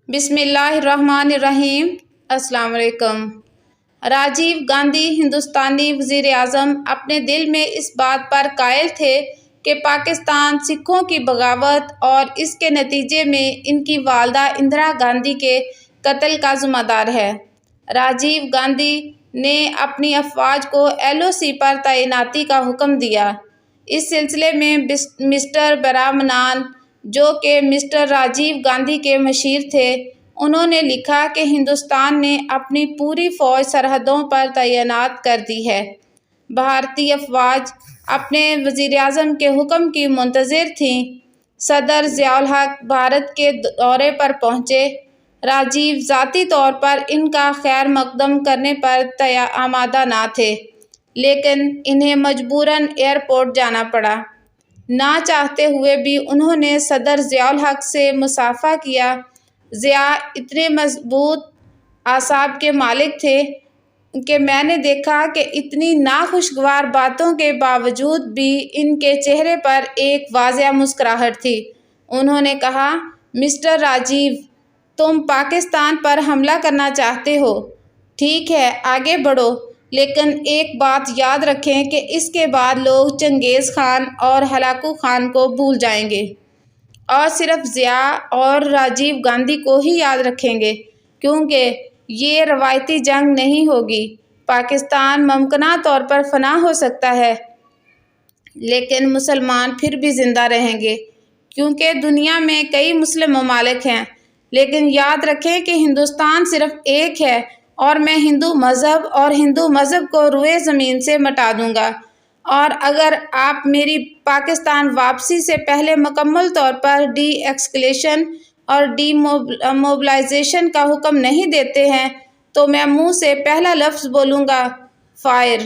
بسم اللہ الرحمن الرحیم۔ السلام علیکم۔ راجیو گاندھی ہندوستانی وزیر اعظم اپنے دل میں اس بات پر قائل تھے کہ پاکستان سکھوں کی بغاوت اور اس کے نتیجے میں ان کی والدہ اندرا گاندھی کے قتل کا ذمہ دار ہے۔ راجیو گاندھی نے اپنی افواج کو LOC پر تعیناتی کا حکم دیا۔ اس سلسلے میں مسٹر برامنان، جو کہ مسٹر راجیو گاندھی کے مشیر تھے، انہوں نے لکھا کہ ہندوستان نے اپنی پوری فوج سرحدوں پر تعینات کر دی ہے۔ بھارتی افواج اپنے وزیر اعظم کے حکم کی منتظر تھیں۔ صدر ضیاء الحق بھارت کے دورے پر پہنچے۔ راجیو ذاتی طور پر ان کا خیر مقدم کرنے پر آمادہ نہ تھے، لیکن انہیں مجبوراً ایئرپورٹ جانا پڑا۔ نہ چاہتے ہوئے بھی انہوں نے صدر ضیاء الحق سے مصافحہ کیا۔ ضیاء اتنے مضبوط اعصاب کے مالک تھے کہ میں نے دیکھا کہ اتنی ناخوشگوار باتوں کے باوجود بھی ان کے چہرے پر ایک واضح مسکراہٹ تھی۔ انہوں نے کہا، مسٹر راجیو، تم پاکستان پر حملہ کرنا چاہتے ہو، ٹھیک ہے، آگے بڑھو، لیکن ایک بات یاد رکھیں کہ اس کے بعد لوگ چنگیز خان اور ہلاکو خان کو بھول جائیں گے اور صرف ضیاء اور راجیو گاندھی کو ہی یاد رکھیں گے، کیونکہ یہ روایتی جنگ نہیں ہوگی۔ پاکستان ممکنہ طور پر فنا ہو سکتا ہے، لیکن مسلمان پھر بھی زندہ رہیں گے، کیونکہ دنیا میں کئی مسلم ممالک ہیں، لیکن یاد رکھیں کہ ہندوستان صرف ایک ہے اور میں ہندو مذہب کو روئے زمین سے مٹا دوں گا، اور اگر آپ میری پاکستان واپسی سے پہلے مکمل طور پر ڈی ایسکیلیشن اور ڈی موبلائزیشن کا حکم نہیں دیتے ہیں تو میں منہ سے پہلا لفظ بولوں گا، فائر۔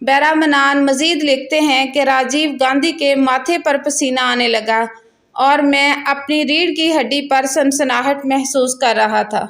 برامنان مزید لکھتے ہیں کہ راجیو گاندھی کے ماتھے پر پسینہ آنے لگا اور میں اپنی ریڑھ کی ہڈی پر سنسناہٹ محسوس کر رہا تھا۔